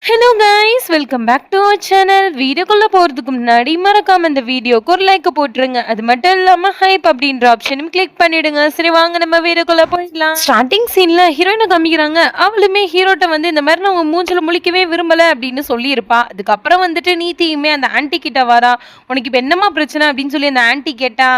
Hello guys, welcome back to our channel. வீடியோக்குள்ள போறதுக்கு முன்னாடி மறக்காம இந்த வீடியோக்கு ஒரு லைக் போட்டுருங்க. அது மட்டும் இல்லாம ஹைப் அப்படின்ற ஆப்ஷனும் கிளிக் பண்ணிடுங்க. சரி, வாங்க நம்ம வீடியோக்குள்ள போயிடலாம். ஸ்டார்டிங் சீன்ல ஹீரோயினை காமிக்கிறாங்க. அவளுமே ஹீரோட்ட வந்து இந்த மாதிரி நான் உங்க மூஞ்சில முழிக்கவே விரும்பல அப்படின்னு சொல்லியிருப்பா. அதுக்கப்புறம் வந்துட்டு நீதியுமே அந்த ஆன்டி கிட்ட வரா. உனக்கு இப்ப என்னமா பிரச்சனை அப்படின்னு சொல்லி அந்த ஆன்டி கேட்டா,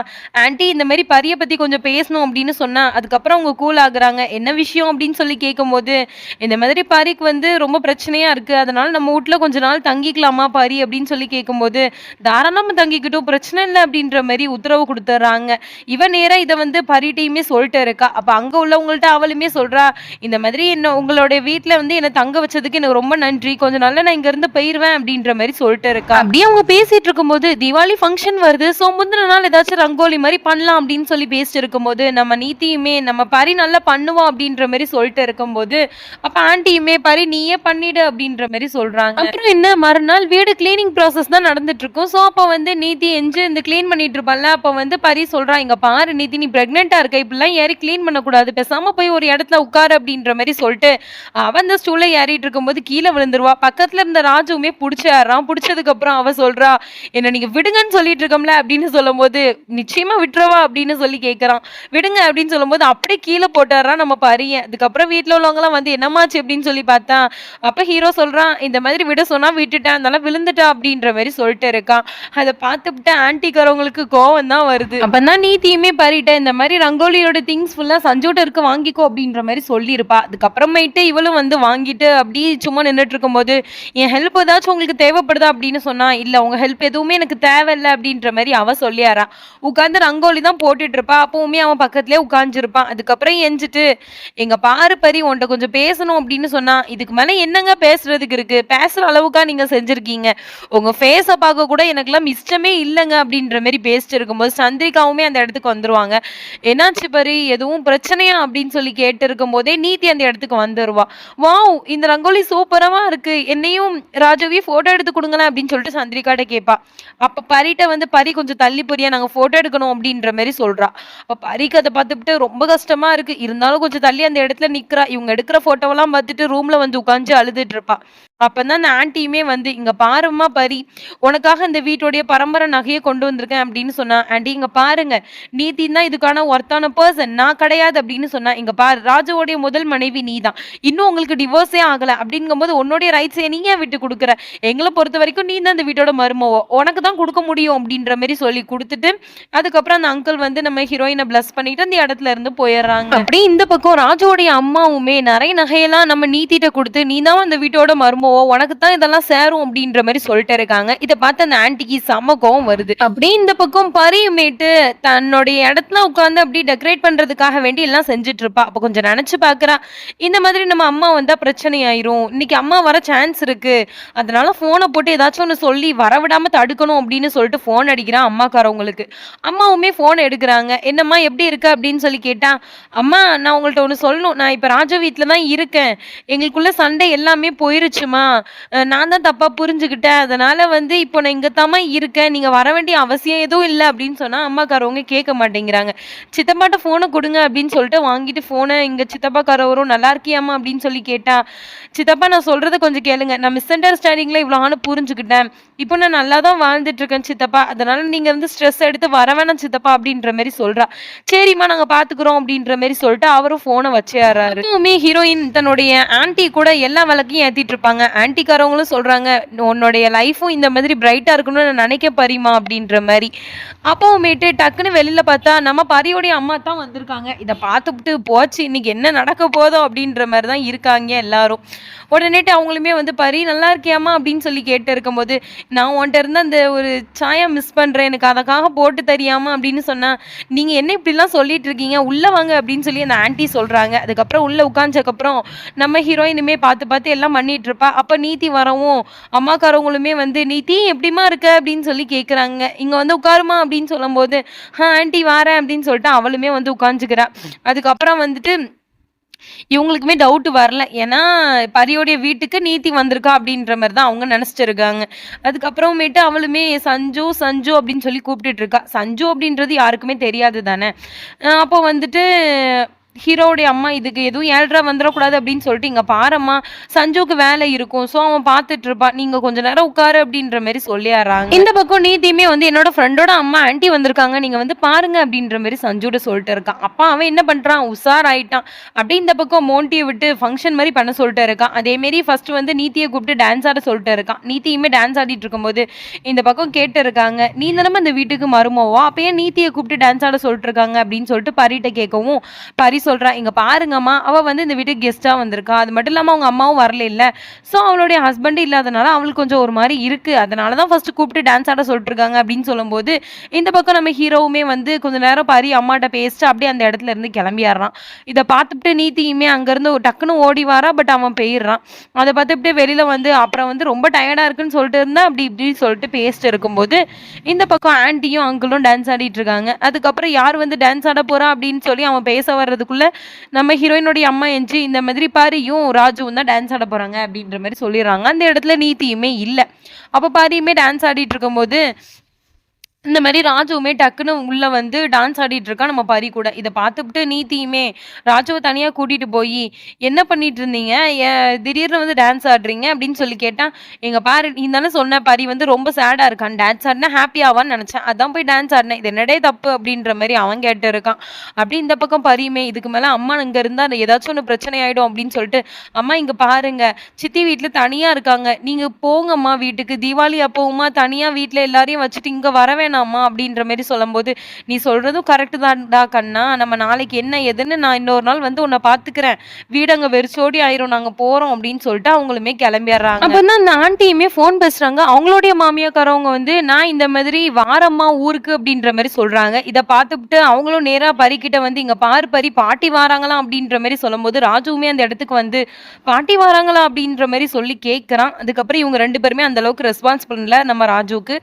ஆன்டி இந்த மாதிரி பரிய பத்தி கொஞ்சம் பேசணும் அப்படின்னு சொன்னா. அதுக்கப்புறம் அவங்க கூல் ஆகுறாங்க. என்ன விஷயம் அப்படின்னு சொல்லி கேட்கும்போது, இந்த மாதிரி பரிக்கு வந்து ரொம்ப பிரச்சனையா இருக்கு, அதனால நம்ம வீட்ல கொஞ்ச நாள் தங்கிக்கலாமா பரி அப்படின்னு சொல்லி கேட்கும்போது, தாராளமா தங்கிக்கிட்டும் பிரச்சனை இல்லை அப்படின்ற மாதிரி உத்தரவு கொடுத்துட்றாங்க. இவன் நேரா இதை வந்து பரிட்டையுமே சொல்லிட்டு இருக்கா. அப்ப அங்க உள்ளவங்கள்ட்ட அவளுமே சொல்றா, இந்த மாதிரி என்ன உங்களுடைய வீட்டுல வந்து என்ன தங்க வச்சதுக்கு எனக்கு ரொம்ப நன்றி, கொஞ்ச நாள்ல நான் இங்க இருந்து போயிருவேன் அப்படின்ற மாதிரி சொல்லிட்டு இருக்கா. அப்படியே அவங்க பேசிட்டு இருக்கும்போது தீபாவளி ஃபங்க்ஷன் வருது. ஸோ முந்தின நாள் ஏதாச்சும் ரங்கோலி மாதிரி பண்ணலாம் அப்படின்னு சொல்லி பேசிட்டு இருக்கும்போது, நம்ம நீதியுமே நம்ம பரி நல்லா பண்ணுவோம் அப்படின்ற மாதிரி சொல்லிட்டு இருக்கும்போது, அப்ப ஆன்ட்டியுமே பரி நீயே பண்ணிடு அப்படின்ற மாதிரி சொல்றாங்க. அப்புறம் என்ன, மறுநாள் வீடு கிளீனிங் ப்ராசஸ் தான் நடந்துட்டு இருக்கும். ஸோ அப்போ வந்து நீதி எஞ்சு இந்த கிளீன் பண்ணிட்டு இருப்பாள்ல, அப்போ வந்து பரி சொல்றா, இங்க பாரு நீதி, நீ பிரெக்னெண்டா இருக்க, இப்படிலாம் ஏறி கிளீன் பண்ணக்கூடாது, பேசாம போய் ஒரு இடத்துல உட்காரு அப்படின்ற மாதிரி சொல்லிட்டு அவன் அந்த ஸ்டூல ஏறிட்டு இருக்கும்போது கீழே விழுந்துருவா. பக்கத்துல இருந்த ராஜுவுமே பிடிச்சாரான். பிடிச்சதுக்கு அப்புறம் அவ சொல்றா, என்ன நீங்க விடுங்கன்னு சொல்லிட்டு இருக்கோம்ல அப்படின்னு சொல்லும் போது, நிச்சயமா விட்டுறவா அப்படின்னு சொல்லி கேட்கறான். விடுங்க அப்படின்னு சொல்லும் போது அப்படியே கீழே போட்டாரான் நம்ம பரியன். அதுக்கப்புறம் வீட்டுல உள்ளவங்க எல்லாம் வந்து என்னமாச்சு அப்படின்னு சொல்லி பார்த்தா, அப்ப ஹீரோ சொல்றான், இந்த மாதிரி விட சொன்னா விட்டுட்டேன், அதனால விழுந்துட்டா அப்படின்ற மாதிரி சொல்லிட்டு இருக்கான். அதை பார்த்துட்டு ஆன்டிக்காரவங்களுக்கு கோவம் தான் வருது. அப்பதான் நீதியுமே பரிட்ட இந்த மாதிரி ரங்கோலியோட திங்ஸ் ஃபுல்லா சஞ்சோட்ட இருக்கு வாங்கிக்கோ அப்படின்ற மாதிரி சொல்லியிருப்பா. அதுக்கப்புறமேட்டு இவளும் வந்து வாங்கிட்டு அப்படியே சும்மா நின்றுட்டு இருக்கும்போது, என் ஹெல்ப் ஏதாச்சும் உங்களுக்கு தேவைப்படுதா அப்படின்னு சொன்னா, இல்ல உங்க ஹெல்ப் எதுவுமே எனக்கு தேவையில்லை அப்படின்ற மாதிரி அவ சொல்லியாரா. உட்காந்து ரங்கோலி தான் போட்டுட்டு இருப்பா. அப்பவுமே அவன் பக்கத்துலேயே உட்காந்துருப்பான். அதுக்கப்புறம் எஞ்சிட்டு, எங்க பாரு பரி, உன்ட்ட கொஞ்சம் பேசணும் அப்படின்னு சொன்னா, இதுக்கு மேல என்னங்க பேசுறதுக்கு இருக்கு, பேசுற அளவுக்கா நீங்க செஞ்சிருக்கீங்க, உங்க ஃபேஸை பார்க்க கூட எனக்குலாம் இஷ்டமே இல்லைங்க அப்படின்ற மாதிரி பேசிட்டு இருக்கும்போது சந்திரிகாவுமே அந்த இடத்துக்கு வந்துருவாங்க. என்னாச்சு பரி, எதுவும் பிரச்சனையா அப்படின்னு சொல்லி கேட்டு இருக்கும் போதே நீதி அந்த இடத்துக்கு வந்துருவா. வாவ், இந்த ரங்கோலி சூப்பரவா இருக்கு, என்னையும் ராஜாவையும் போட்டோ எடுத்து கொடுங்களேன் அப்படின்னு சொல்லிட்டு சந்திரிகாட்ட கேட்பா. அப்ப பரிட்ட வந்து, பரி கொஞ்சம் தள்ளி போறியா, நாங்க போட்டோ எடுக்கணும் அப்படின்ற மாதிரி சொல்றா. அப்ப பரிக்கு அதை பார்த்துட்டு ரொம்ப கஷ்டமா இருக்கு, இருந்தாலும் கொஞ்சம் தள்ளி அந்த இடத்துல நிக்கிறா. இவங்க எடுக்கிற போட்டோவெல்லாம் பார்த்துட்டு ரூம்ல வந்து உட்காந்து அழுதுட்டு இருப்பா. அப்பதான் அந்த ஆன்ட்டியுமே வந்து, இங்க பாருமா பரி, உனக்காக இந்த வீட்டுடைய பரம்பரை நகையை கொண்டு வந்திருக்கேன் அப்படின்னு சொன்னா. ஆன்ட்டி இங்க பாருங்க, நீதி தான் இதுக்கான ஒர்த்தான பர்சன், நான் கிடையாது அப்படின்னு சொன்னா. இங்க பாரு, ராஜுவோடைய முதல் மனைவி நீ தான், இன்னும் உங்களுக்கு டிவோர்ஸே ஆகல, அப்படிங்கும்போது உன்னுடைய ரைட்ஸை நீ ஏன் விட்டு கொடுக்குற, எங்களை பொறுத்த வரைக்கும் நீ தான் இந்த வீட்டோட மருமவோ, உனக்கு தான் கொடுக்க முடியும் அப்படின்ற மாதிரி சொல்லி கொடுத்துட்டு, அதுக்கப்புறம் அந்த அங்கிள் வந்து நம்ம ஹீரோயினை பிளஸ் பண்ணிட்டு அந்த இடத்துல இருந்து போயிடுறாங்க. அப்படி இந்த பக்கம் ராஜுவோடைய அம்மாவுமே நிறைய நகையெல்லாம் நம்ம நீதிட்ட கொடுத்து, நீ தான் அந்த வீட்டோட மருமவோ, உனக்கு தான் இதெல்லாம் சேரும் அப்படின்ற மாதிரி சொல்லிட்டு இருக்காங்க. இதை பார்த்து அந்த ஆன்ட்டிக்கு செம கோவம் வருது. அப்படியே இந்த பக்கம் பரியுமேட்டு தன்னுடைய இடத்துல உட்காந்து அப்படி டெக்கரேட் பண்றதுக்காக வேண்டி எல்லாம் செஞ்சுட்டு இருப்பா. அப்ப கொஞ்சம் நினைச்சு பாக்குறா, இந்த மாதிரி நம்ம அம்மா வந்தா பிரச்சனை ஆயிரும், இன்னைக்கு அம்மா வர சான்ஸ் இருக்கு, அதனால போனை போட்டு ஏதாச்சும் ஒன்று சொல்லி வரவிடாம தடுக்கணும் அப்படின்னு சொல்லிட்டு போன் அடிக்கிறான் அம்மாக்காரவங்களுக்கு. அம்மாவுமே போன் எடுக்கிறாங்க. என்னம்மா எப்படி இருக்கு அப்படின்னு சொல்லி கேட்டா, அம்மா நான் உங்கள்ட்ட ஒன்று சொல்லணும், நான் இப்ப ராஜா வீட்டுல தான் இருக்கேன், எங்களுக்குள்ள சண்டை எல்லாமே போயிருச்சுமா, நான் தான் தப்பா புரிஞ்சுக்கிட்டேன், அதனால வந்து இப்போ நான் இங்க தாமா இருக்கேன், நீங்க வர வேண்டிய அவசியம் எதுவும் இல்லை அப்படின்னு சொன்னா அம்மாக்காரவங்க கேட்க மாட்டேங்கிறாங்க. சித்தப்பாட்ட போனை கொடுங்க அப்படின்னு சொல்லிட்டு வாங்கிட்டு போனை இங்க சித்தப்பாக்காரவரும், நல்லா இருக்கியாமா அப்படின்னு சொல்லி கேட்டா, சித்தப்பா நான் சொல்றதை கொஞ்சம் கேளுங்க, நான் மிஸ் அண்டர்ஸ்டாண்டிங்ல இவ்வளோ புரிஞ்சுக்கிட்டேன், இப்போ நான் நல்லா தான் வாழ்ந்துட்டு இருக்கேன் சித்தப்பா, அதனால நீங்க வந்து ஸ்ட்ரெஸ் எடுத்து வர வேணாம் சித்தப்பா அப்படின்ற மாதிரி சொல்றா. சரிம்மா நாங்க பாத்துக்கிறோம் அப்படின்ற மாதிரி சொல்லிட்டு அவரும் போனை வச்சேறாரு. ஹீரோயின் தன்னுடைய ஆன்ட்டி கூட எல்லா வழக்கையும் ஏத்திட்டு இருப்பாங்க. ஆன்ட்டிக்காரவங்களும் சொல்றாங்க, உன்னுடைய லைஃபும் இந்த மாதிரி பிரைட்டா இருக்கணும்னு நான் நினைக்க பரிமா அப்படின்ற மாதிரி. அப்போமேட்டு டக்குன்னு வெளியில பார்த்தா நம்ம பரியோடைய அம்மா தான் வந்திருக்காங்க. இதை பார்த்துட்டு போச்சு, இன்னைக்கு என்ன நடக்க போதும் அப்படின்ற மாதிரி தான் இருக்காங்க எல்லாரும். உடனேட்டு அவங்களுமே வந்து, பரி நல்லா இருக்கியாமா அப்படின்னு சொல்லி கேட்டு இருக்கும்போது, நான் உன்ட்ட இருந்து அந்த ஒரு சாயா மிஸ் பண்றேன், எனக்கு அதற்காக போட்டு தரியாமா அப்படின்னு சொன்னா, நீங்க என்ன இப்படிலாம் சொல்லிட்டு இருக்கீங்க, உள்ள வாங்க அப்படின்னு சொல்லி அந்த ஆன்ட்டி சொல்றாங்க. அதுக்கப்புறம் உள்ள உட்கார்ந்ததுக்கப்புறம் நம்ம ஹீரோயினுமே பார்த்து பார்த்து எல்லாம் பண்ணிட்டு இருப்பா. அப்ப நீதி வரவும் அம்மாக்காரவங்களுமே வந்து, நீதி எப்படிமா இருக்க அப்படின்னு சொல்லி கேட்குறாங்க. இங்க வந்து உட்காருமா அப்படின்னு சொல்லும் போது, ஆன்ட்டி வாரேன் அப்படின்னு சொல்லிட்டு அவளுமே வந்து உட்காந்துக்கிறா. அதுக்கப்புறம் வந்துட்டு இவங்களுக்குமே டவுட் வரல, ஏன்னா பரியோடைய வீட்டுக்கு நீதி வந்திருக்கா அப்படின்ற மாதிரி தான் அவங்க நினைச்சிட்டு இருக்காங்க. அதுக்கப்புறமேட்டு அவளுமே சஞ்சு சஞ்சு அப்படின்னு சொல்லி கூப்பிட்டுட்டு இருக்கா. சஞ்சு அப்படின்றது யாருக்குமே தெரியாது தானே. அப்போ வந்துட்டு ஹீரோவுடைய அம்மா இதுக்கு எதுவும் 7:30 வந்துடக்கூடாது அப்படின்னு சொல்லிட்டு, "இங்க பாரம்மா, சஞ்சுக்கு வேலை இருக்கும். ஸோ அவன் பார்த்துட்டு இருப்பான். நீங்க கொஞ்ச நேரம் உட்காரு" அப்படின்ற மாரி சொல்லிர்றாங்க. இந்த பக்கம் நீதியுமே வந்து என்னோட ஃப்ரெண்டோட அம்மா ஆன்டி வந்திருக்காங்க. நீங்க வந்து பாருங்க அப்படின்ற மாரி சஞ்சுட்ட சொல்லிட்டு இருக்கான். அப்ப அவன் என்ன பண்றான், உஷாராயிட்டான். அப்படியே இந்த பக்கம் மோன்ட்டிய விட்டு ஃபங்ஷன் மாரி பண்ண சொல்லிட்டு இருக்கான். அதே மாரி ஃபர்ஸ்ட் வந்து நீதிய கூப்பிட்டு டான்ஸ் ஆட சொல்லிட்டு இருக்கான். நீதியுமே டான்ஸ் ஆடிட்டு இருக்கும்போது இந்த பக்கம் கேட்டு இருக்காங்க. "நீ தானம்மா இந்த வீட்டுக்கு மருமவா? அப்ப ஏன் நீதிய கூப்பிட்டு டான்ஸ் ஆட சொல்லிட்டு இருக்காங்க?" அப்படின்னு சொல்லிட்டு பரிட்ட கேட்கவும், பரி சொல்றா, "இங்க பாருங்கம்மா, அவ வந்து இந்த வீட்டுக்கு கெஸ்ட்டா வந்திருக்கா. அது மட்டும் இல்லாம அவங்க அம்மாவும் வரலைல்ல. ஸோ அவளுடைய ஹஸ்பண்ட் இல்லாதனால அவளுக்கு கொஞ்சம் ஒரு மாரி இருக்கு. அதனால தான் ஃபர்ஸ்ட் கூப்பிட்டு டான்ஸ் ஆட சொல்லிட்டு இருக்காங்க" அப்படின்னு சொல்லும்போது, இந்த பக்கம் நம்ம ஹீரோவுமே வந்து கொஞ்ச நேரம் பரி அம்மாட்ட பேசிட்டு அப்படியே அந்த இடத்துல இருந்து கிளம்பியாடுறான். இத பார்த்துட்டு நீதியுமே அங்கருந்து டக்குன்னு ஓடி வாரா. பட் அவன் போயிடுறான். அத பார்த்துட்டு வெளியில வந்து அப்புறம் வந்து ரொம்ப டயர்டா இருக்குன்னு சொல்லிட்டு இருந்தா, அப்படி இப்படி சொல்லிட்டு பேசிட்டு இருக்கும்போது, இந்த பக்கம் ஆன்ட்டியும் அங்கிளும் டான்ஸ் ஆடிட்டு இருக்காங்க. அதுக்கப்புறம் யார் வந்து டான்ஸ் ஆட போறா அப்படின்னு சொல்லி அவன் பேச வர்றதுக்குள்ள நம்ம ஹீரோயினுடைய அம்மா எஞ்சி இந்த மாதிரி பாரியும் ராஜுவும் தான் டான்ஸ் ஆட போறாங்க அப்படின்ற மாதிரி சொல்லிடுறாங்க. அந்த இடத்துல நீதியுமே இல்ல. அப்ப பாரியுமே டான்ஸ் ஆடிட்டு இருக்கும்போது இந்த மாரி ராஜுவுமே டக்குன்னு உள்ள வந்து டான்ஸ் ஆடிட்டு இருக்கான் நம்ம பரி கூட. இத பார்த்துப்புட்டு நீதியுமே ராஜுவ தனியா கூட்டிட்டு போயி, "என்ன பண்ணிட்டு இருந்தீங்க? திடீர்னு வந்து டான்ஸ் ஆடுறீங்க?" அப்படின்னு சொல்லி கேட்டா, "எங்க பாரு நீ தானே சொன்ன பரி வந்து ரொம்ப சேடா இருக்கான். டான்ஸ் ஆடுனா ஹாப்பி ஆவான்னு நெனச்சேன். அதான் போய் டான்ஸ் ஆடுனேன். இது என்னடே தப்பு?" அப்படின்ற மாரி அவன் கேட்டு இருக்கான். அப்படி இந்த பக்கம் பரியுமே, "இதுக்கு மேல அம்மா இங்க இருந்தா ஏதாச்சும் ஒண்ணு பிரச்சனை ஆயிடும்" அப்படின்னு சொல்லிட்டு, "அம்மா இங்க பாருங்க, சித்தி வீட்ல தனியா இருக்காங்க. நீங்க போங்கம்மா வீட்டுக்கு. தீபாவளி அப்பவுமா தனியா வீட்ல எல்லாரையும் வச்சுட்டு இங்க வர வேணாமா?" அப்படின்ற மாரி சொல்லும்போது, "நீ சொல்றதும் கரெக்ட் தான்டா கண்ணா. நம்ம நாளைக்கு என்ன ஏதுன்னு நான் இன்னொரு நாள் வந்து உன்ன பார்த்துக்கிறேன். வீடு அங்க வெறிச்சோடி ஆயிரும். நாங்க போறோம்" அப்படின்னு சொல்லிட்டு அவங்களுமே கிளம்பிடுறாங்க. அப்பதான் அந்த ஆன்ட்டியுமே ஃபோன் பேசுறாங்க. அவங்களுடைய மாமியாக்காரவங்க வந்து, "நான் இந்த மாதிரி வாரம்மா ஊருக்கு" அப்படின்ற மாரி சொல்றாங்க. இத பார்த்துப்புட்டு அவங்களும் நேரா பரிக்கிட்ட வந்து, "இங்க பாரு பரி, பாட்டி வாராங்களாம்" அப்படின்ற மாரி சொல்லும்போது, ராஜுவுமே அந்த இடத்துக்கு வந்து, "பாட்டி வாராங்களா?" அப்படின்ற மாரி சொல்லி கேட்கறான். அதுக்கப்புறம் இவங்க 2 பேருமே அந்த அளவுக்கு ரெஸ்பான்ஸ் பண்ணல நம்ம ராஜுவுக்கு.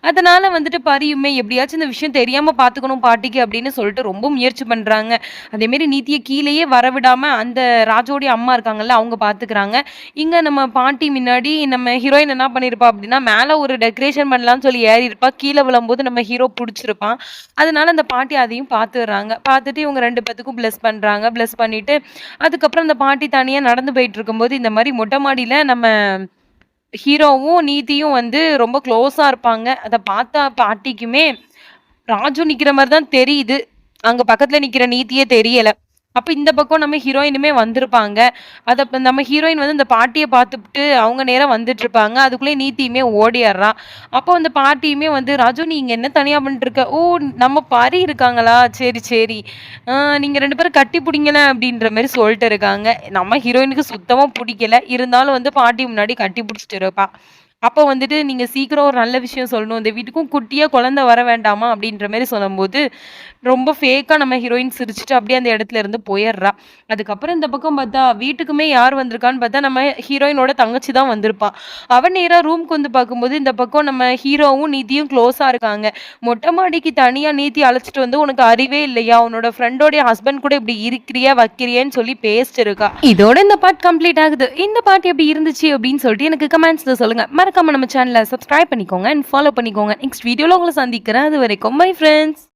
அதனால வந்துட்டு பரியுமே எப்படியாச்சும் இந்த விஷயம் தெரியாம பார்த்துக்கணும் பாட்டிக்கு அப்படின்னு சொல்லிட்டு ரொம்ப முயற்சி பண்றாங்க. அதேமாரி நீதிய கீழேயே வரவிடாம அந்த ராஜுவோடைய அம்மா இருக்காங்கல்ல, அவங்க பார்த்துக்கிறாங்க. இங்க நம்ம பாட்டி முன்னாடி நம்ம ஹீரோயின் என்ன பண்ணியிருப்பா அப்படின்னா, மேல ஒரு டெக்கரேஷன் பண்ணலான்னு சொல்லி ஏறியிருப்பா. கீழ விழும்போது நம்ம ஹீரோ புடிச்சிருப்பான். அதனால அந்த பாட்டி அதையும் பார்த்துடுறாங்க. பார்த்துட்டு இவங்க 2 பேத்துக்கும் பிளெஸ் பண்றாங்க. பிளெஸ் பண்ணிட்டு அதுக்கப்புறம் அந்த பாட்டி தனியா நடந்து போயிட்டு இருக்கும்போது, இந்த மாரி மொட்டை மாடியில நம்ம ஹீரோவும், நீதியும் வந்து ரொம்ப க்ளோஸா இருப்பாங்க. அத பார்த்தா பாட்டிக்குமே ராஜு நிக்கிற மாரி தான் தெரியுது. அங்க பக்கத்துல நிக்கிற நீதியே தெரியல. அப்ப இந்த பக்கம் நம்ம ஹீரோயினுமே வந்திருப்பாங்க. நம்ம ஹீரோயின் வந்து இந்த பாட்டிய பார்த்துப்புட்டு அவங்க நேரா வந்துட்டுருப்பாங்க. அதுக்குள்ளயே நீதியுமே ஓடிர்றா. அப்போ அந்த பாட்டியுமே வந்து, "ராஜு நீ இங்க என்ன தனியா பண்ணிட்டுருக்க?" "ஓ! நம்ம பரி இருக்காங்களா? சரி, சரி. நீங்க 2 பேரும் கட்டி புடிங்களேன்" அப்படின்ற மாரி சொல்ட்டு இருக்காங்க. நம்ம ஹீரோயினுக்கு சுத்தமா புடிக்கல. இருந்தாலும் வந்து பாட்டி முன்னாடி கட்டி புடிச்சுட்டு இருப்பா. அப்போ வந்துட்டு, "நீங்க சீக்கிரம் ஒரு நல்ல விஷயம் சொல்லணும். இந்த வீட்டுக்கும் குட்டியா குழந்தை வர வேண்டாமா?" அப்படின்ற மாரி சொல்லும்போது, ரொம்ப ஃபேக்கா நம்ம ஹீரோயின் சிரிச்சுட்டு அப்படியே அந்த இடத்துல இருந்து போயிர்றா. அதுக்கப்புறம் இந்த பக்கம் பார்த்தா, வீட்டுக்குமே யார் வந்திருக்கான்னு பார்த்தா, நம்ம ஹீரோயினோட தங்கச்சி தான் வந்திருப்பா. அவ நேரா ரூம்க்கு வந்து பார்க்கும்போது, இந்த பக்கம் நம்ம ஹீரோவும், நிதியும் க்ளோஸா இருக்காங்க. மொட்டை மாடிக்கு தனியா நீதி அழைச்சிட்டு வந்து, "உனக்கு அறிவே இல்லையா? உன்னோட ஃப்ரெண்டோடைய ஹஸ்பண்ட் கூட இப்படி இருக்கிறியா, வைக்கிறியான்னு" சொல்லி பேசிட்டு இருக்கா. இதோட இந்த பார்ட் கம்ப்ளீட் ஆகுது. இந்த பார்ட் எப்படி இருந்துச்சு அப்படின்னு சொல்லிட்டு எனக்கு கமெண்ட்ஸ்ல சொல்லுங்க. மறக்காம நம்ம சேனலை சப்ஸ்கிரைப் பண்ணிக்கோங்க அண்ட் ஃபாலோ பண்ணிக்கோங்க. நெக்ஸ்ட் வீடியோல உங்களை சந்திக்கிறேன். அது வரைக்கும் பை ஃப்ரெண்ட்ஸ்.